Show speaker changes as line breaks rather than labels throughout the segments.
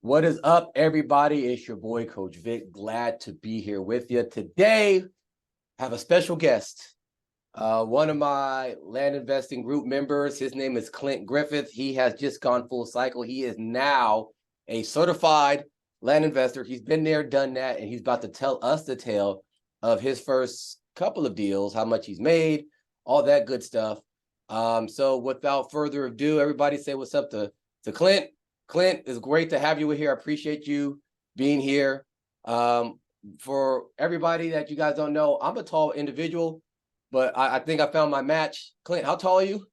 What is up, everybody? It's your boy, Coach Vic. Glad to be here with you today. Have a special guest, one of my land investing group members. His name is Clint Griffith. He has just gone full cycle. He is now a certified land investor. He's been there, done that, and he's about to tell us the tale of his first couple of deals, how much he's made, all that good stuff. So without further ado, everybody say what's up to Clint. Clint, it's great to have you here. I appreciate you being here. For everybody that you guys don't know, I'm a tall individual, but I think I found my match. Clint, how tall are you?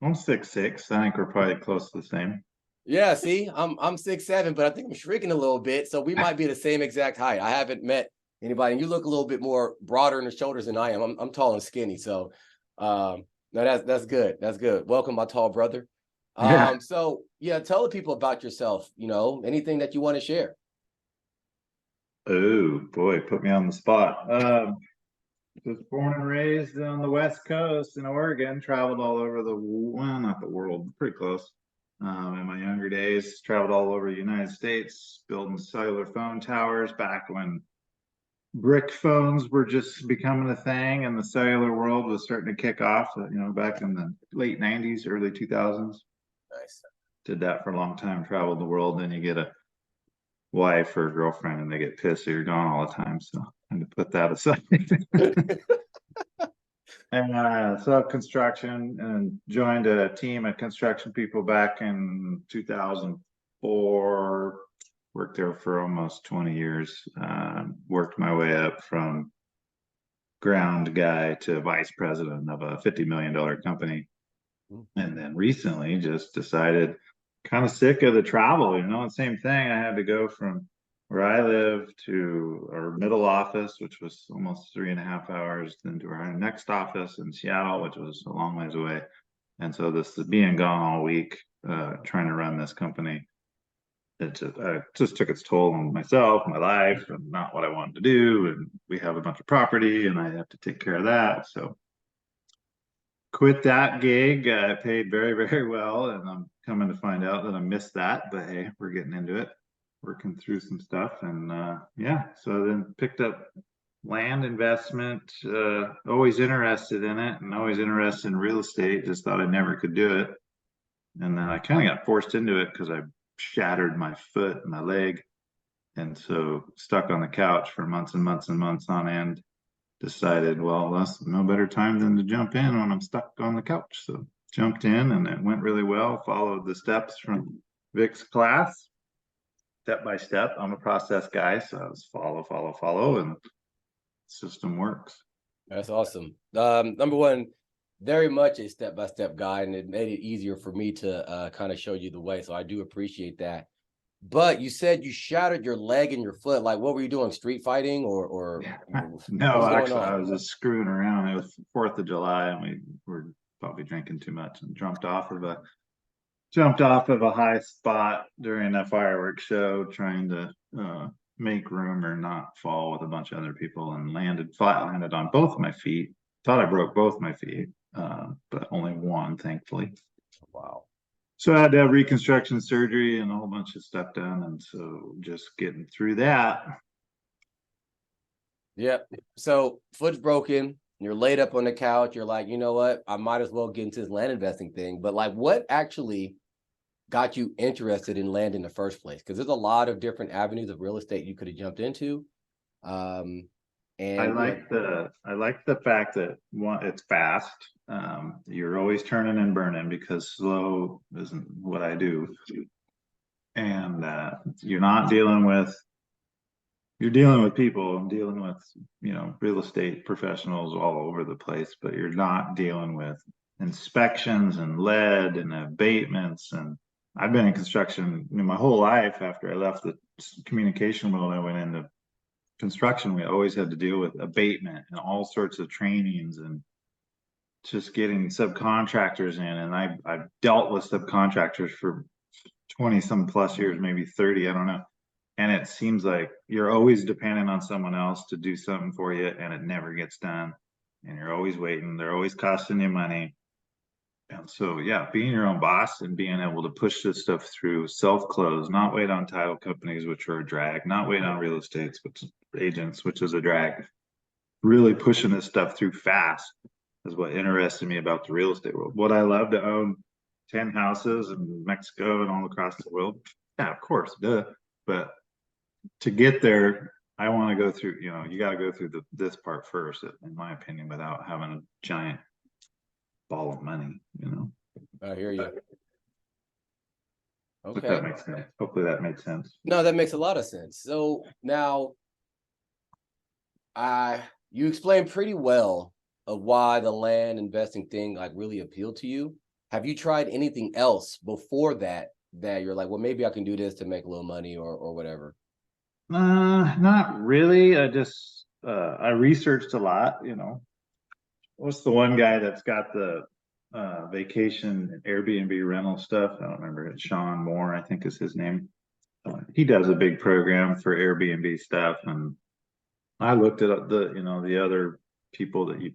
I'm 6'6". I think we're probably close to the same.
Yeah, see, I'm 6'7", but I think I'm shrinking a little bit, so we might be the same exact height. I haven't met anybody, and you look a little bit more broader in the shoulders than I am. I'm tall and skinny, so no, that's good. That's good. Welcome, my tall brother.
Yeah.
So yeah, tell the people about yourself, anything that you want to share.
Oh boy, put me on the spot. Was born and raised on the West Coast in Oregon. Traveled all over not the world, pretty close. In my younger days, traveled all over the United States, building cellular phone towers back when brick phones were just becoming a thing, and the cellular world was starting to kick off. Back in the late '90s, early 2000s.
Nice.
Did that for a long time. Traveled the world. Then you get a wife or girlfriend and they get pissed that you're gone all the time. So I'm to put that aside. And so construction, and joined a team of construction people back in 2004. Worked there for almost 20 years. Worked my way up from ground guy to vice president of a $50 million company. And then recently just decided, kind of sick of the travel, the same thing. I had to go from where I live to our middle office, which was almost 3.5 hours, then to our next office in Seattle, which was a long ways away. And so this is being gone all week, trying to run this company. It just took its toll on myself, my life, and not what I wanted to do. And we have a bunch of property and I have to take care of that. So quit that gig. It paid very, very well, and I'm coming to find out that I missed that. But hey, we're getting into it, working through some stuff, and yeah. So then picked up land investment. Always interested in it, and always interested in real estate. Just thought I never could do it, and then I kind of got forced into it because I shattered my foot and my leg, and so stuck on the couch for months and months and months on end. Decided, well, that's no better time than to jump in when I'm stuck on the couch. So jumped in and it went really well. Followed the steps from Vic's class, step by step. I'm a process guy, so I was follow, and the system works.
That's awesome. Number one, very much a step-by-step guide, and it made it easier for me to kind of show you the way. So I do appreciate that. But you said you shattered your leg and your foot. Like, what were you doing? Street fighting or
No, actually, I was just screwing around. It was 4th of July, and we were probably drinking too much and jumped off of a high spot during a fireworks show, trying to make room or not fall with a bunch of other people, and landed on both my feet. Thought I broke both my feet, but only one, thankfully.
Wow.
So I had to have reconstruction surgery and a whole bunch of stuff done, and so just getting through that.
Yep. So foot's broken. You're laid up on the couch. You're like, you know what? I might as well get into this land investing thing. But like, what actually got you interested in land in the first place? Because there's a lot of different avenues of real estate you could have jumped into. And
I like the fact that one, it's fast. You're always turning and burning because slow isn't what I do. And you're dealing with people. I'm dealing with, real estate professionals all over the place, but you're not dealing with inspections and lead and abatements. And I've been in construction my whole life. After I left the communication world, I went into construction. We always had to deal with abatement and all sorts of trainings and just getting subcontractors in. And I've dealt with subcontractors for 20 some plus years, maybe 30, I don't know. And it seems like you're always dependent on someone else to do something for you, and it never gets done. And you're always waiting. They're always costing you money. And so, yeah, being your own boss and being able to push this stuff through, self-close, not wait on title companies, which are a drag, not wait on real estate agents, which is a drag. Really pushing this stuff through fast is what interested me about the real estate world. Would I love to own 10 houses in Mexico and all across the world? Yeah, of course, duh. But to get there, I want to go through, you got to go through this part first, in my opinion, without having a giant ball of money.
I hear you.
If
Okay.
that makes sense. Hopefully that made sense.
No, that makes a lot of sense. So now you explained pretty well of why the land investing thing like really appealed to you. Have you tried anything else before that you're like, well, maybe I can do this to make a little money or whatever?
Not really. I researched a lot. What's the one guy that's got the vacation Airbnb rental stuff? I don't remember it. Sean Moore, I think is his name. He does a big program for Airbnb stuff, and I looked at the other people that you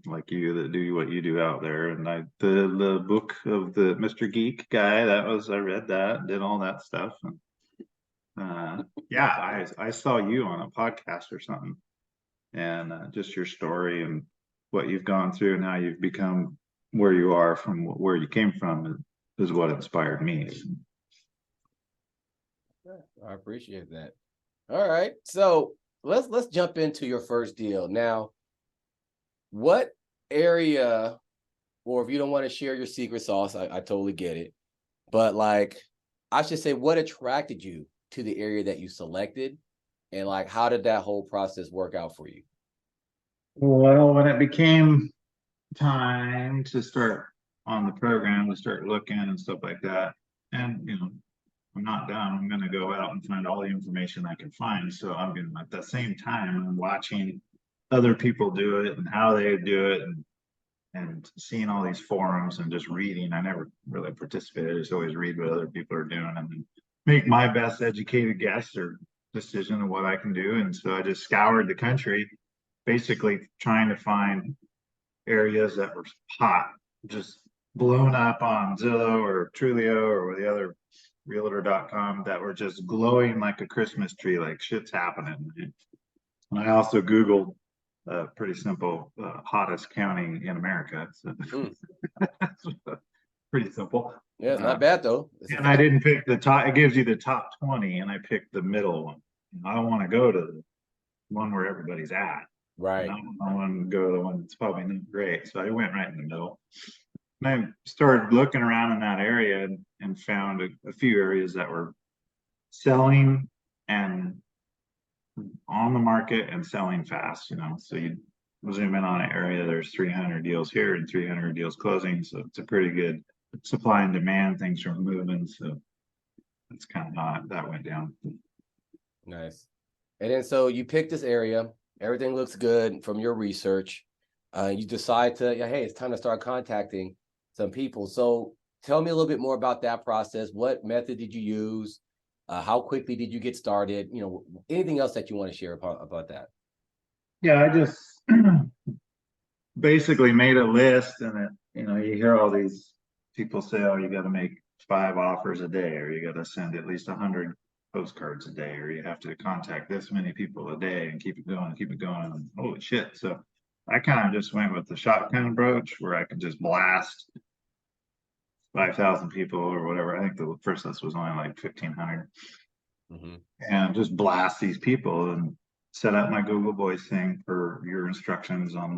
that do what you do out there, and the book of the Mr. Geek guy, I read that, did all that stuff, and yeah, I saw you on a podcast or something, and just your story and what you've gone through and how you've become where you are from where you came from is what inspired me.
I appreciate that. All right. So let's jump into your first deal. Now, what area, or if you don't want to share your secret sauce, I totally get it. But like, I should say, what attracted you to the area that you selected? And like, how did that whole process work out for you?
Well, when it became time to start on the program, to start looking and stuff like that, and I'm not done. I'm going to go out and find all the information I can find. So I'm going to, at the same time, I'm watching other people do it and how they do it, and seeing all these forums and just reading. I never really participated. I just always read what other people are doing and then make my best educated guess or decision of what I can do. And so I just scoured the country, basically trying to find areas that were hot, just blown up on Zillow or Trulio or the other realtor.com that were just glowing like a Christmas tree, like shit's happening. And I also Googled pretty simple hottest county in America. So pretty simple.
Yeah, it's not bad though.
And I didn't pick the top, it gives you the top 20, and I picked the middle one. I don't want to go to the one where everybody's at.
Right.
I want to go to the one that's probably not great. So I went right in the middle. And I started looking around in that area and found a few areas that were selling and on the market and selling fast. So you zoom in on an area, there's 300 deals here and 300 deals closing. So it's a pretty good supply and demand. Things are moving. So that's kind of how that went down.
Nice. And then so you pick this area, everything looks good from your research. You decide to, hey, it's time to start contacting some people. So tell me a little bit more about that process. What method did you use? How quickly did you get started? Anything else that you want to share about that?
Yeah, I just basically made a list, and you hear all these people say, oh, you got to make 5 offers a day, or you got to send at least 100 postcards a day, or you have to contact this many people a day and keep it going, and holy shit. So I kind of just went with the shotgun approach where I could just blast 5,000 people or whatever. I think the first list was only like 1,500. And just blast these people and set up my Google Voice thing for your instructions on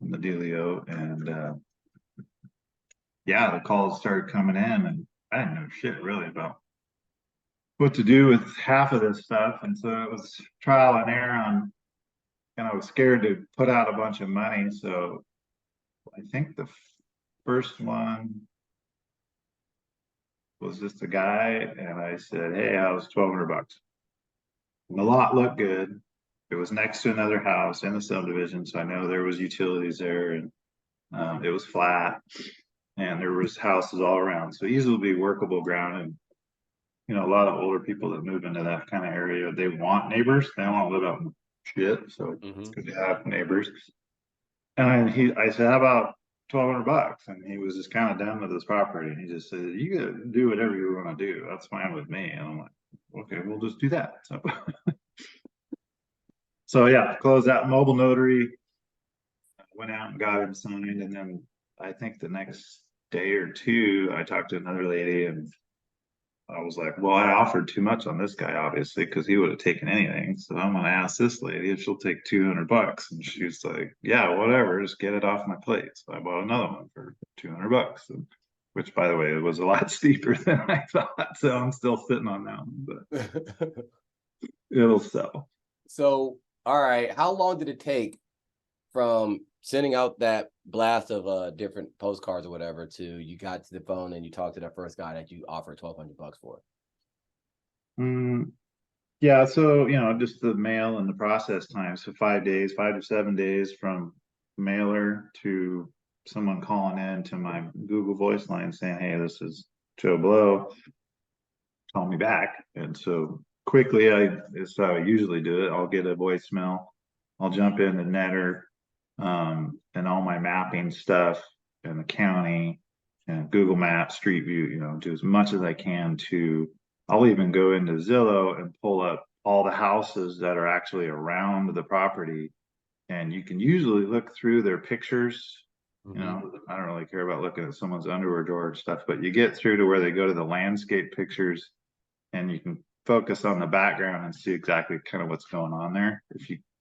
the dealio. And yeah, the calls started coming in, and I didn't know shit really about what to do with half of this stuff. And so it was trial and error and I was scared to put out a bunch of money. So I think the first one was just a guy, and I said, hey, I was $1,200. The lot looked good. It was next to another house in the subdivision, so I know there was utilities there, and it was flat, and there was houses all around, so easily be workable ground. And a lot of older people that move into that kind of area, they want neighbors. They don't want to live out in shit, so it's good to have neighbors. And I said, how about $1,200. And he was just kind of done with his property. And he just said, you gotta do whatever you want to do. That's fine with me. And I'm like, okay, we'll just do that. So, so yeah, closed that mobile notary, went out and got him signed. And then I think the next day or two, I talked to another lady and I was like, well, I offered too much on this guy, obviously, because he would have taken anything. So I'm gonna ask this lady if she'll take $200. And she's like, yeah, whatever, just get it off my plate. So I bought another one for $200, which by the way, was a lot steeper than I thought. So I'm still sitting on that one, but it'll sell.
So, all right, how long did it take from sending out that blast of different postcards or whatever to you got to the phone and you talked to that first guy that you offered $1,200 for?
Yeah, so just the mail and the process time. So 5 days, 5 to 7 days from mailer to someone calling in to my Google voice line saying, hey, this is Joe Blow, call me back. And so quickly, it's how I usually do it. I'll get a voicemail, I'll jump into Netter, and all my mapping stuff and the county and Google Maps, Street View, do as much as I can I'll even go into Zillow and pull up all the houses that are actually around the property. And you can usually look through their pictures. I don't really care about looking at someone's underwear drawer and stuff, but you get through to where they go to the landscape pictures and you can focus on the background and see exactly kind of what's going on there.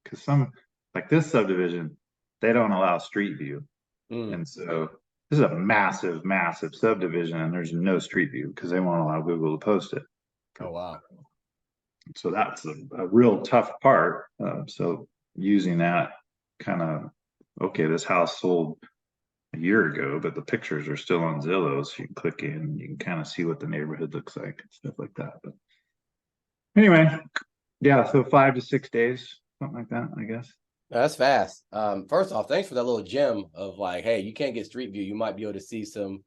Because some, like this subdivision, they don't allow street view. And so this is a massive, massive subdivision and there's no street view because they won't allow Google to post it.
Oh, wow.
So that's a real tough part. So using that kind of, okay, this house sold a year ago, but the pictures are still on Zillow. So you can click in and you can kind of see what the neighborhood looks like and stuff like that. But anyway, yeah, so 5 to 6 days, something like that, I guess.
That's fast. First off, thanks for that little gem of like, hey, you can't get street view. You might be able to see some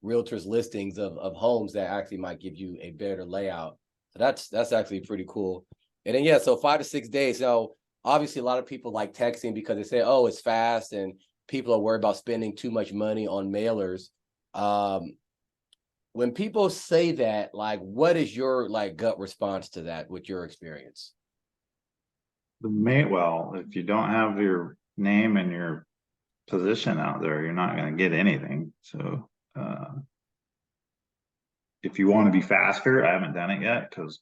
realtors listings of homes that actually might give you a better layout. So that's actually pretty cool. And then, yeah, so 5 to 6 days. So obviously a lot of people like texting because they say, oh, it's fast and people are worried about spending too much money on mailers. When people say that, like, what is your like gut response to that with your experience?
Well, if you don't have your name and your position out there, you're not going to get anything. So if you want to be faster, I haven't done it yet because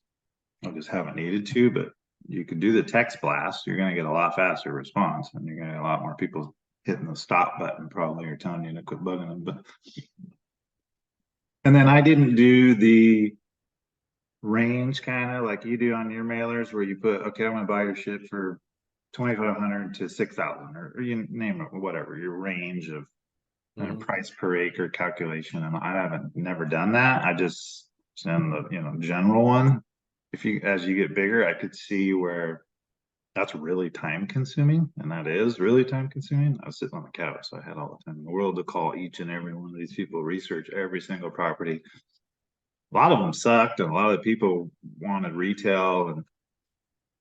I just haven't needed to, but you could do the text blast. You're going to get a lot faster response and you're going to get a lot more people hitting the stop button probably or telling you to quit bugging them. But and then I didn't do the range kind of like you do on your mailers where you put, okay, I'm going to buy your shit for 2,500 to 6,000 or you name it, whatever your range of price per acre calculation. And I haven't never done that. I just send the general one. As you get bigger, I could see where that's really time consuming, and that is really time consuming. I was sitting on the couch, so I had all the time in the world to call each and every one of these people, research every single property. A lot of them sucked, and a lot of the people wanted retail, and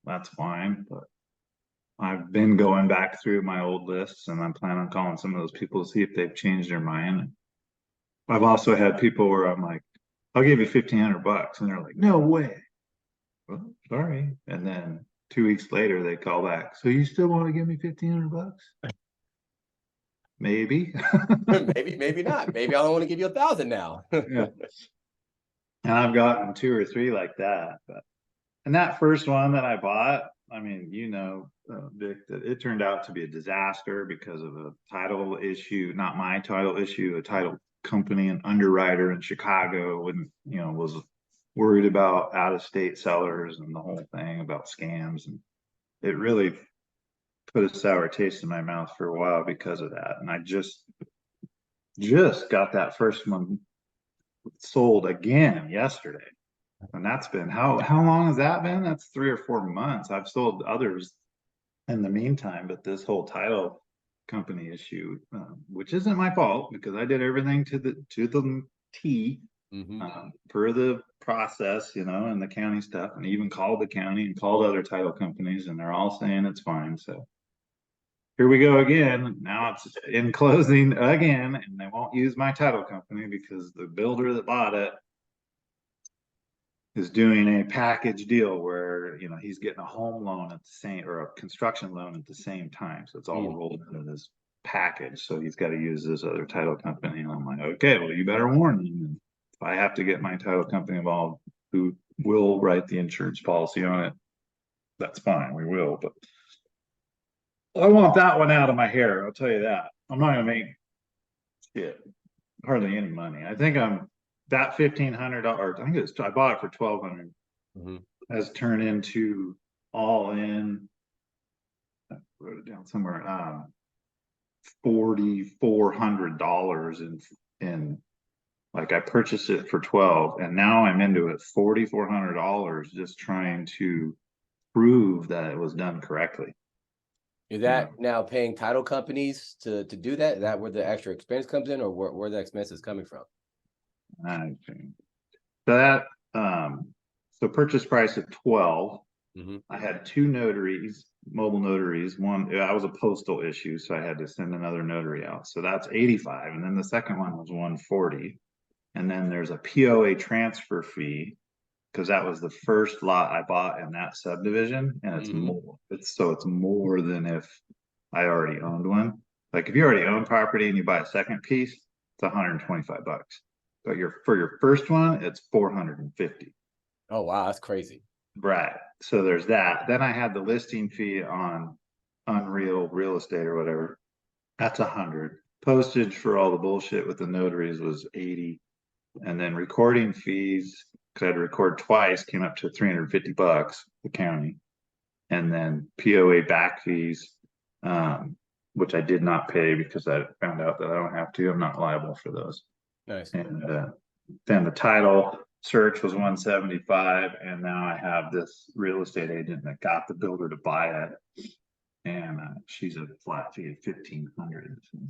that's fine. But I've been going back through my old lists, and I'm planning on calling some of those people to see if they've changed their mind. I've also had people where I'm like, I'll give you $1,500, and they're like, no way. Well, sorry. And then 2 weeks later, they call back. So you still want to give me $1,500? Maybe.
Maybe not. Maybe I don't want to give you 1,000 now.
Yeah. And I've gotten 2 or 3 like that. And that first one that I bought, I mean, Vic, that it turned out to be a disaster because of a title issue, not my title issue, a title company, an underwriter in Chicago, was worried about out-of-state sellers and the whole thing about scams. And it really put a sour taste in my mouth for a while because of that. And I just got that first one sold again yesterday. And that's been how long has that been? That's 3 or 4 months. I've sold others in the meantime, but this whole title company issue, which isn't my fault because I did everything to the T per the process, and the county stuff, and even called the county and called other title companies, and they're all saying it's fine. So here we go again. Now it's in closing again, and they won't use my title company because the builder that bought it is doing a package deal where, you know, he's getting a home loan at the same, or a construction loan at the same time. So it's all rolled into this package. So he's got to use this other title company. And I'm like, okay, well, you better warn him. If I have to get my title company involved, who will write the insurance policy on it, that's fine. We will. But I want that one out of my hair. I'll tell you that. I'm not gonna make shit, hardly any money. I think I'm that $1,500. I think it's, I bought it for $1,200. Has turned into all in. I wrote it down somewhere. $4,400 in like I purchased it for 12, and now I'm into it $4,400 just trying to prove that it was done correctly.
Is that now paying title companies to do that? Is that where the extra expense comes in, or where the expense is coming from?
I think that so purchase price at 12. I had 2 notaries, mobile notaries. One, I was a postal issue, so I had to send another notary out. So that's 85. And then the second one was 140. And then there's a POA transfer fee, because that was the first lot I bought in that subdivision, and it's more. It's more than if I already owned one. Like if you already own property and you buy a second piece, it's $125. But for your first one, it's $450.
Oh wow, that's crazy.
Right. So there's that. Then I had the listing fee on Unreal Real Estate or whatever. That's $100. Postage for all the bullshit with the notaries was $80. And then recording fees, because I had to record twice, came up to $350, the county. And then POA back fees, which I did not pay because I found out that I don't have to. I'm not liable for those.
Nice.
And then the title search was $175, and now I have this real estate agent that got the builder to buy it, and she's a flat fee of $1,500. So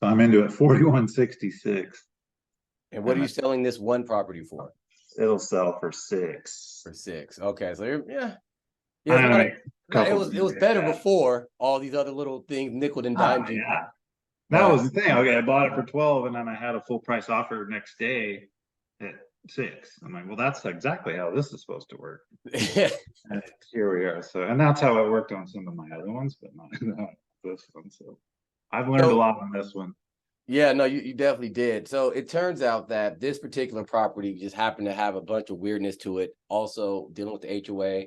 I'm into it $4,166.
And what are you selling this one property for?
It'll sell for $6.
For $6. Okay, so it was better before all these other little things nickel and dimed you.
Yeah, that was the thing. Okay, I bought it for 12, and then I had a full price offer next day at 6. I'm like, well, that's exactly how this is supposed to work. And here we are. So, and that's how it worked on some of my other ones, but not this one. So I've learned a lot on this one.
Yeah, no, you definitely did. So it turns out that this particular property just happened to have a bunch of weirdness to it. Also dealing with the HOA,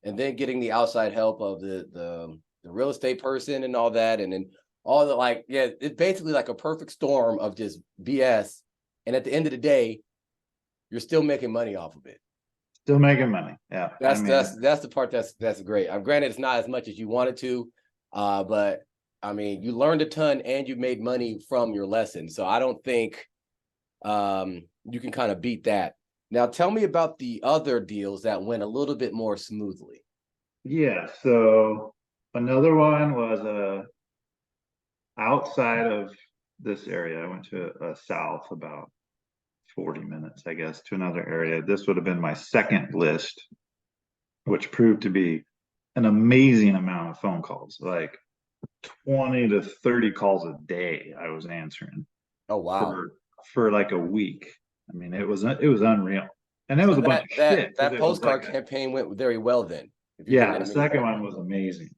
and then getting the outside help of the real estate person and all that, and then all the it's basically like a perfect storm of just BS. And at the end of the day, you're still making money off of it.
Still making money. Yeah,
that's the part that's great. I'm granted it's not as much as you wanted to, but I mean, you learned a ton and you made money from your lesson. So I don't think you can kind of beat that. Now, tell me about the other deals that went a little bit more smoothly.
Yeah. So another one was outside of this area. I went to south about 40 minutes, I guess, to another area. This would have been my second list, which proved to be an amazing amount of phone calls. Like 20 to 30 calls a day I was answering.
Oh wow.
For like a week. I mean, it was unreal. And it was a bunch of shit.
That postcard campaign went very well then.
Yeah, the second one was amazing.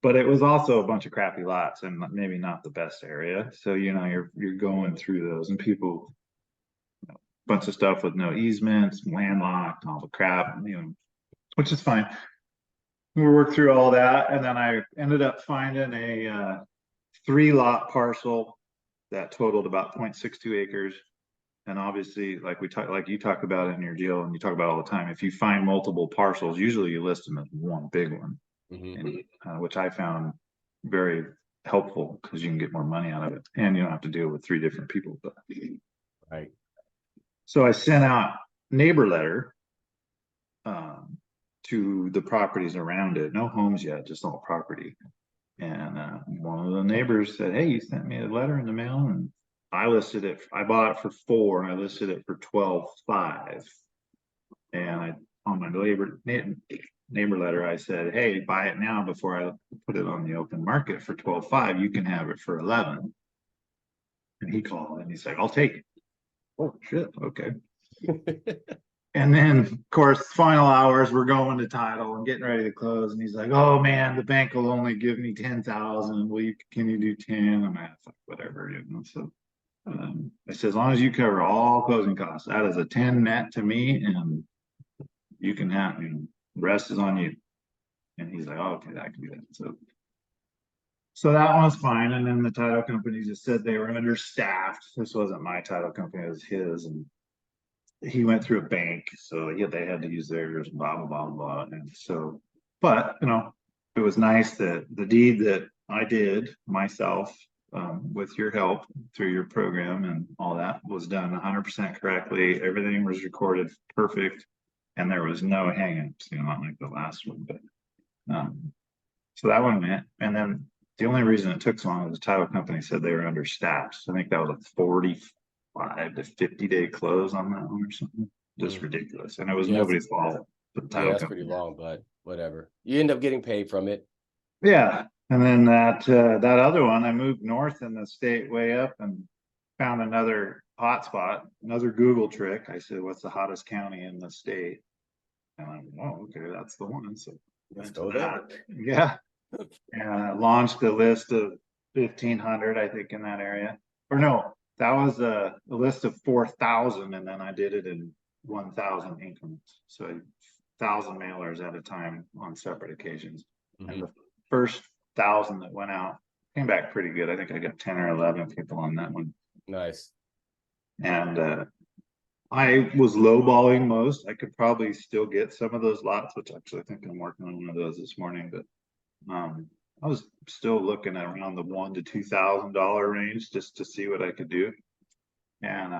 But it was also a bunch of crappy lots and maybe not the best area. So, you know, you're going through those, and people, bunch of stuff with no easements, landlocked, and all the crap, you know, which is fine. We worked through all that, and then I ended up finding a 3-lot parcel that totaled about 0.62 acres. And obviously, like you talk about in your deal, and you talk about all the time, if you find multiple parcels, usually you list them as one big one, which I found very helpful because you can get more money out of it, and you don't have to deal with 3 different people. But
right. So
I sent out neighbor letter to the properties around it. No homes yet, just all property. And one of the neighbors said, "Hey, you sent me a letter in the mail," and I listed it. I bought it for 4, and I listed it for 12.5. And on my neighbor letter, I said, hey, buy it now before I put it on the open market for 12.5. You can have it for 11. And he called and he's like, I'll take it. Oh shit, okay. And then, of course, final hours, we're going to title and getting ready to close. And he's like, oh man, the bank will only give me 10,000. Can you do 10? I'm like, whatever, you know. So I said, as long as you cover all closing costs, that is a 10 net to me, and you can have, you know, the rest is on you. And he's like, oh, okay, I can do that. So that one was fine. And then the title company just said they were understaffed. This wasn't my title company, it was his. And he went through a bank, so yeah, they had to use theirs, blah blah blah blah. And so, but you know, it was nice that the deed that I did myself, with your help through your program and all that, was done 100% correctly. Everything was recorded perfect, and there was no hang-ups. You know, not like the last one, but so that one went. And then the only reason it took so long was the title company said they were understaffed. So I think that was a 45 to 50-day close on that one or something. Just ridiculous. And it was nobody's fault.
Yeah, that's pretty long, but whatever. You end up getting paid from it.
Yeah. And then that other one, I moved north in the state way up and found another hotspot, another Google trick. I said, what's the hottest county in the state? And I'm, oh, okay, that's the one. So
let's go there.
Yeah. And I launched a list of 1,500, I think, in that area. Or no, that was a list of 4,000, and then I did it in 1,000 increments. So 1,000 mailers at a time on separate occasions. And the first 1,000 that went out came back pretty good. I think I got 10 or 11 people on that one.
Nice.
And I was lowballing most. I could probably still get some of those lots, which actually I think I'm working on one of those this morning, but I was still looking at around the $1,000 to $2,000 range just to see what I could do. And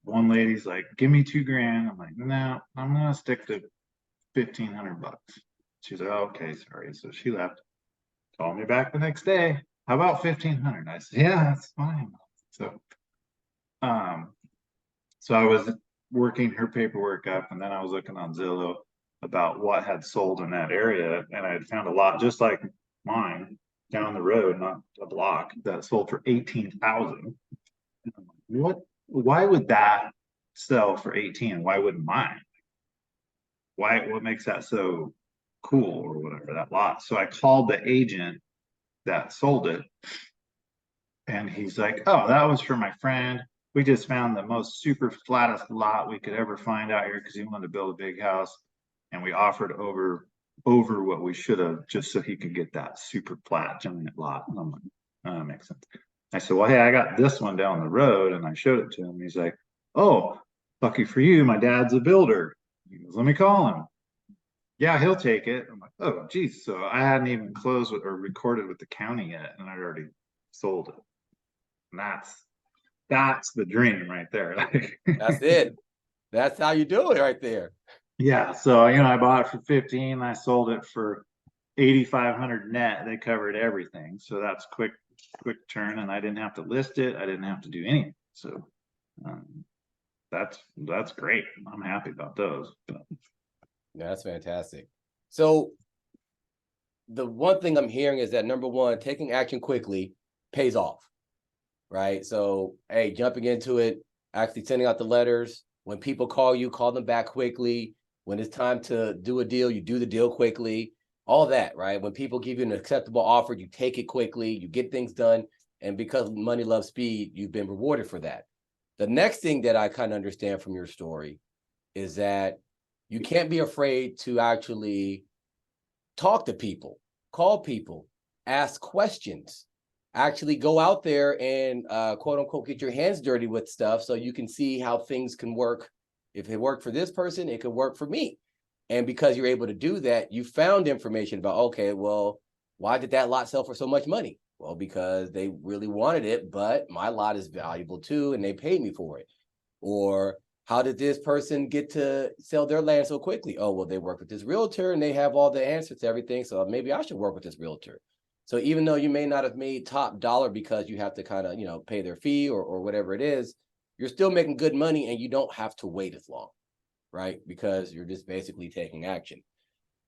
one lady's like, give me $2,000. I'm like, no, I'm gonna stick to $1,500. She's like, oh, okay, sorry. So she left, called me back the next day. How about 1,500? I said, yeah, that's fine. So so I was working her paperwork up, and then I was looking on Zillow about what had sold in that area, and I had found a lot just like mine down the road, not a block, that sold for 18,000. What? Why would that sell for 18? Why wouldn't mine? Why? What makes that so cool or whatever, that lot? So I called the agent that sold it, and he's like, "Oh, that was for my friend. We just found the most super flattest lot we could ever find out here because he wanted to build a big house, and we offered over what we should have just so he could get that super flat giant lot." And I'm like, oh, that makes sense. I said, well, hey, I got this one down the road, and I showed it to him. He's like, oh, lucky for you, my dad's a builder. He goes, let me call him. Yeah, he'll take it. I'm like, oh, geez. So I hadn't even closed with or recorded with the county yet, and I'd already sold it. And that's the dream right there.
That's it. That's how you do it right there.
Yeah. So, you know, I bought it for 15. I sold it for 8,500 net. They covered everything. So that's quick turn. And I didn't have to list it. I didn't have to do anything. So that's great. I'm happy about those. But.
That's fantastic. So the one thing I'm hearing is that, number one, taking action quickly pays off, right? So, hey, jumping into it, actually sending out the letters. When people call you, call them back quickly. When it's time to do a deal, you do the deal quickly. All that, right? When people give you an acceptable offer, you take it quickly, you get things done. And because money loves speed, you've been rewarded for that. The next thing that I kind of understand from your story is that you can't be afraid to actually talk to people, call people, ask questions, actually go out there and quote unquote, get your hands dirty with stuff so you can see how things can work. If it worked for this person, it could work for me. And because you're able to do that, you found information about, okay, well, why did that lot sell for so much money? Well, because they really wanted it, but my lot is valuable too, and they paid me for it. Or how did this person get to sell their land so quickly? Oh, well, they work with this realtor and they have all the answers to everything. So maybe I should work with this realtor. So even though you may not have made top dollar because you have to kind of, you know, pay their fee or whatever it is, you're still making good money and you don't have to wait as long, right? Because you're just basically taking action.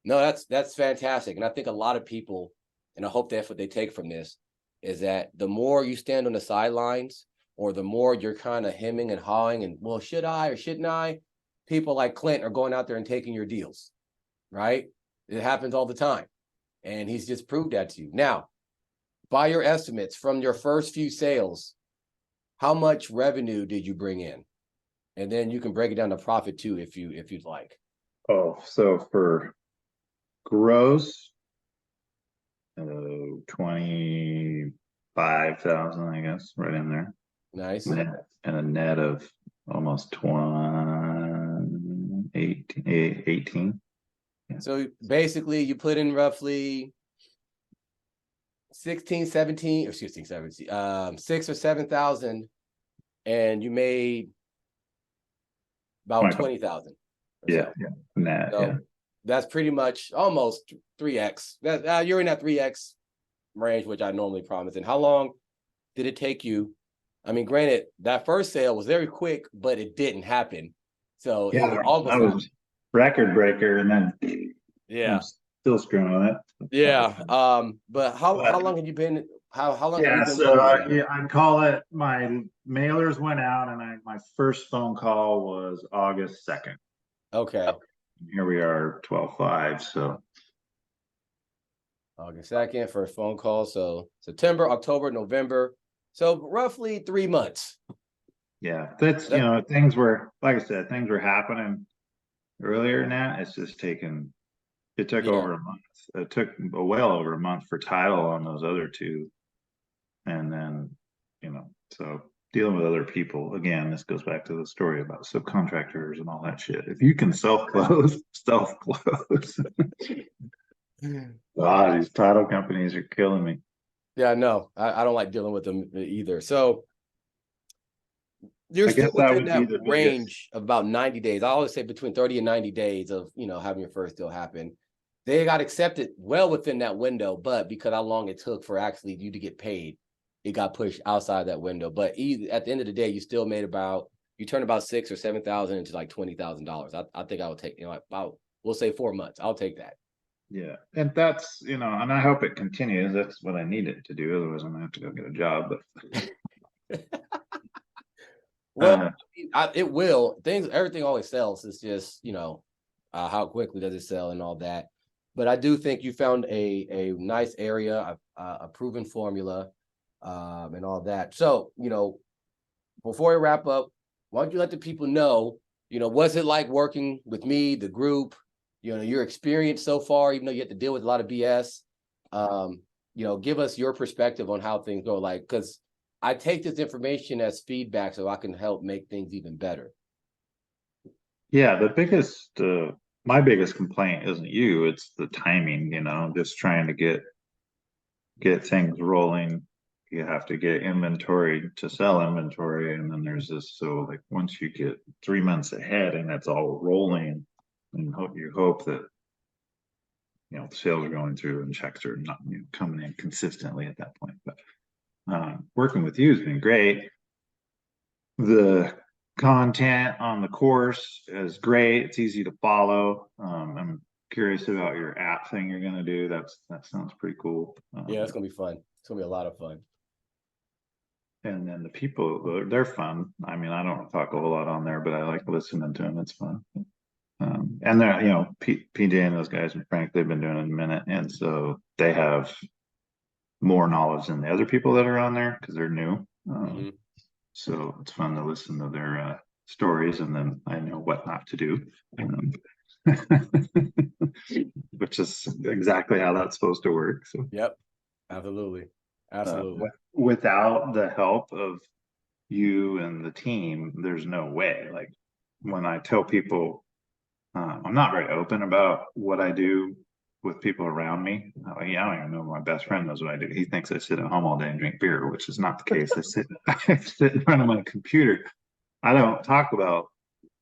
No, that's fantastic. And I think a lot of people, and I hope that's what they take from this, is that the more you stand on the sidelines, or the more you're kind of hemming and hawing and, well, should I or shouldn't I? People like Clint are going out there and taking your deals, right? It happens all the time. And he's just proved that to you. Now, by your estimates from your first few sales, how much revenue did you bring in? And then you can break it down to profit too, if you'd like.
Oh, so for gross, 25,000, I guess, right in there.
Nice.
Net, and a net of almost 18. Yeah.
So basically you put in roughly 16, 17, or 16, 17, 6 or 7,000, and you made about 20,000.
Yeah,
So.
yeah, net,
So
yeah.
that's pretty much almost 3x. That you're in that 3x range, which I normally promise. And how long did it take you? I mean, granted, that first sale was very quick, but it didn't happen. So it was almost
that was record breaker, and then
yeah,
I'm still screwing with it.
yeah. But how long have you been? How long have you
Yeah,
been
so
working with them?
I call it, my mailers went out, and my first phone call was August 2nd.
Okay,
Here we are, 12/5. So
August 2nd, first phone call. So September, October, November. So roughly 3 months.
yeah, that's, things were, like I said, things were happening earlier than that. It's just taken, it took
Yeah.
over a month. It took well over a month for title on those other two. And then, so dealing with other people, again, this goes back to the story about subcontractors and all that shit. If you can self-close, self-close. Ah, these title companies are killing me.
Yeah, no, I don't like dealing with them either. So you're
I
still
guess that
within
would be
that
the biggest.
range of about 90 days. I always say between 30 and 90 days of, having your first deal happen. They got accepted well within that window, but because how long it took for actually you to get paid, it got pushed outside that window. But at the end of the day, you still made you turned about 6 or 7,000 into like $20,000. I think I would take, about, we'll say 4 months. I'll take that.
Yeah. And that's, and I hope it continues. That's what I need it to do. Otherwise, I'm gonna have to go get a job. But
Well, it will. Everything always sells. It's just, how quickly does it sell and all that. But I do think you found a nice area, a proven formula, and all that. So, before we wrap up, why don't you let the people know, what's it like working with me, the group, your experience so far, even though you have to deal with a lot of BS. Give us your perspective on how things go, like, because I take this information as feedback so I can help make things even better.
yeah, my biggest complaint isn't you, it's the timing, just trying to get things rolling. You have to get inventory to sell inventory, and then there's this, so like once you get 3 months ahead and it's all rolling, and you hope that the sales are going through and checks are not coming in consistently at that point. But working with you has been great. The content on the course is great. It's easy to follow. I'm curious about your app thing you're going to do. That sounds pretty cool.
Yeah, it's gonna be fun. It's gonna be a lot of fun.
And then the people, they're fun. I mean, I don't talk a whole lot on there, but I like listening to them. It's fun. And they're, PJ and those guys and Frank, they've been doing it a minute. And so they have more knowledge than the other people that are on there because they're new. So it's fun to listen to their stories, and then I know what not to do. Which is exactly how that's supposed to work. So
Yep, absolutely.
Without the help of you and the team, there's no way. Like when I tell people, I'm not very open about what I do with people around me. I don't even know my best friend knows what I do. He thinks I sit at home all day and drink beer, which is not the case. I sit in front of my computer. I don't talk about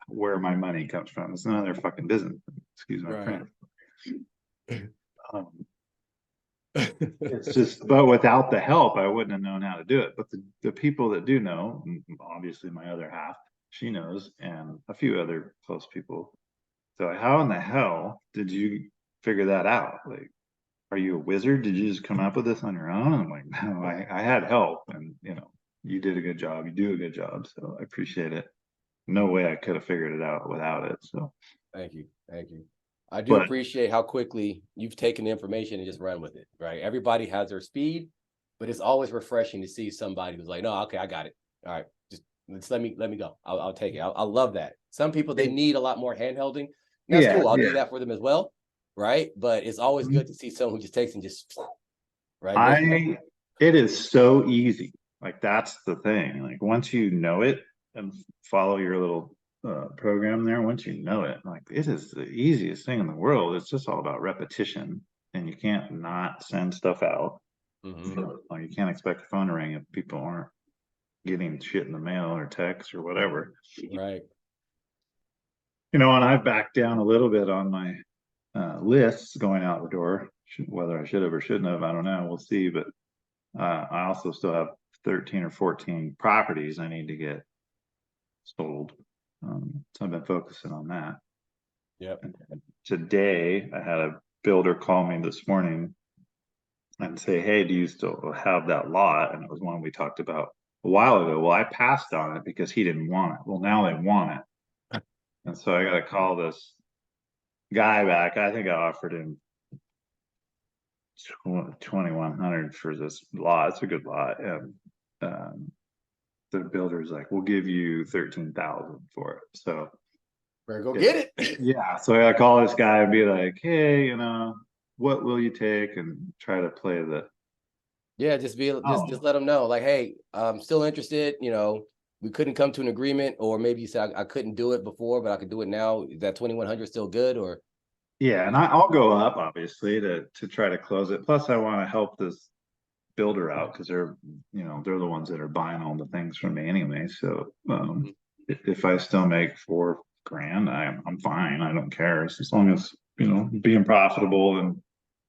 where my money comes from. It's none of their fucking business. Excuse my friend. It's just, but without the help, I wouldn't have known how to do it. But the people that do know, obviously my other half, she knows, and a few other close people. So how in the hell did you figure that out. Like, are you a wizard? Did you just come up with this on your own? I'm like, no, I had help, and you did a good job. You do a good job, so I appreciate it. No way I could have figured it out without it. So
Thank you. Thank you. I do
but
appreciate how quickly you've taken the information and just run with it, right? Everybody has their speed, but it's always refreshing to see somebody who's like, no, okay, I got it. All right, just let me go. I'll take it. I love that. Some people, they need a lot more handholding. And that's
yeah,
cool. I'll do
yeah.
that for them as well, right? But it's always good to see someone who just takes and just right.
It is so easy. Like, that's the thing. Like, once you know it and follow your little program there, once you know it, like, it is the easiest thing in the world. It's just all about repetition, and you can't not send stuff out. So, like, you can't expect the phone to ring if people aren't getting shit in the mail or text or whatever.
Right.
And I've backed down a little bit on my lists going out the door. Whether I should have or shouldn't have, I don't know. We'll see. But I also still have 13 or 14 properties I need to get sold. So I've been focusing on that.
Yep.
And today I had a builder call me this morning and say, hey, do you still have that lot? And it was one we talked about a while ago. Well, I passed on it because he didn't want it. Well, now they want it. And so I got to call this guy back. I think I offered him 2,100 for this lot. It's a good lot. And the builder's like, we'll give you 13,000 for it. So
Better go get it.
yeah. So I gotta call this guy and be like, hey, what will you take, and try to play the
Yeah, just let them know, like, hey, I'm still interested. We couldn't come to an agreement, or maybe you said I couldn't do it before, but I could do it now. Is that 2,100 still good? Or
yeah, and I'll go up obviously to try to close it. Plus, I want to help this builder out because they're the ones that are buying all the things from me anyway. So if I still make $4,000, I'm fine. I don't care. It's as long as being profitable and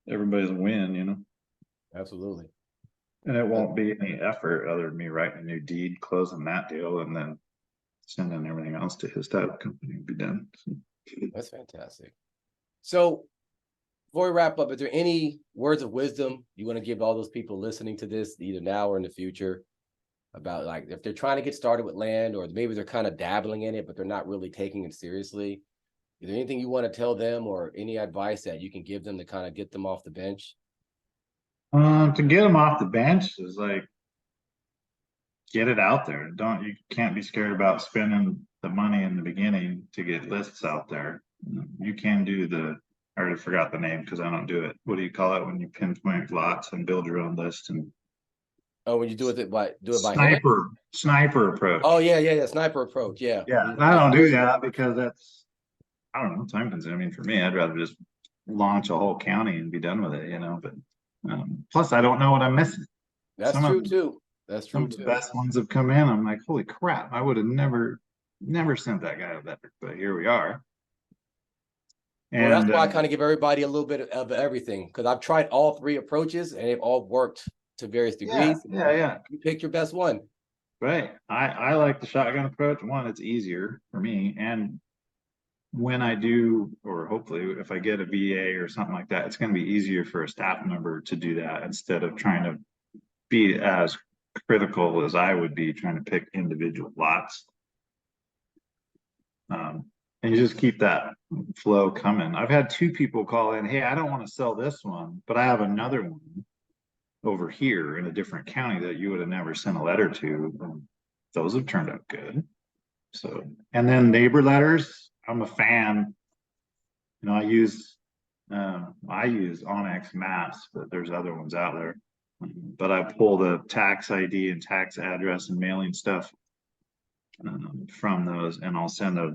everybody's a win.
absolutely.
And it won't be any effort other than me writing a new deed, closing that deal, and then sending everything else to his title company and be done. So,
That's fantastic. So before we wrap up, is there any words of wisdom you want to give all those people listening to this, either now or in the future, about, like, if they're trying to get started with land, or maybe they're kind of dabbling in it, but they're not really taking it seriously? Is there anything you want to tell them, or any advice that you can give them to kind of get them off the bench?
to get them off the bench is like, get it out there. You can't be scared about spending the money in the beginning to get lists out there. You can do I already forgot the name because I don't do it. What do you call it when you pinpoint lots and build your own list? And
Oh, when you do it by hand?
Sniper approach.
Oh, yeah, sniper approach. Yeah.
Yeah, I don't do that because that's, I don't know, time consuming for me. I'd rather just launch a whole county and be done with it, But plus, I don't know what I'm missing.
That's
Some of
true too. That's
some
true
of the
too.
best ones have come in. I'm like, holy crap! I would have never sent that guy that, but here we are.
Well, that's
And
why I kind of give everybody a little bit of everything, because I've tried all three approaches and they've all worked to various degrees.
yeah,
You pick your best one.
right. I like the shotgun approach. One, it's easier for me, and when I do, or hopefully if I get a VA or something like that, it's going to be easier for a staff member to do that instead of trying to be as critical as I would be trying to pick individual lots. And you just keep that flow coming. I've had 2 people call in, hey, I don't want to sell this one, but I have another one over here in a different county that you would have never sent a letter to. And those have turned out good. So, and then neighbor letters, I'm a fan. I use Onyx Maps, but there's other ones out there. But I pull the tax ID and tax address and mailing stuff from those, and I'll send a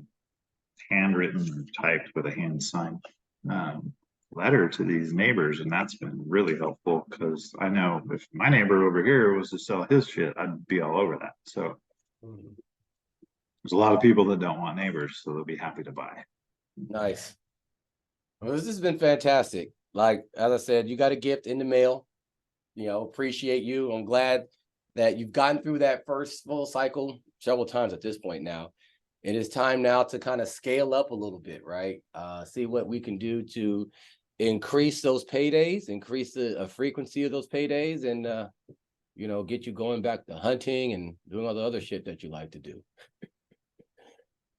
handwritten, typed with a hand signed letter to these neighbors, and that's been really helpful because I know if my neighbor over here was to sell his shit, I'd be all over that. So there's a lot of people that don't want neighbors, so they'll be happy to buy.
Nice. Well, this has been fantastic. Like, as I said, you got a gift in the mail. Appreciate you. I'm glad that you've gotten through that first full cycle several times at this point now. It is time now to kind of scale up a little bit, right? See what we can do to increase those paydays, increase the frequency of those paydays, and you know, get you going back to hunting and doing all the other shit that you like to do.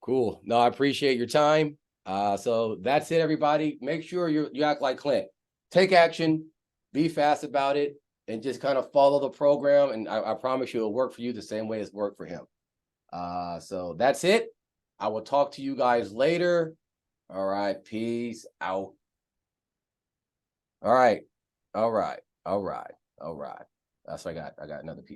Cool. No, I appreciate your time. So that's it, everybody. Make sure you act like Clint. Take action, be fast about it, and just kind of follow the program. And I promise you it'll work for you the same way it's worked for him. So that's it. I will talk to you guys later. All right. Peace out. All right. All right. All right. All right. That's what I got. I got another piece.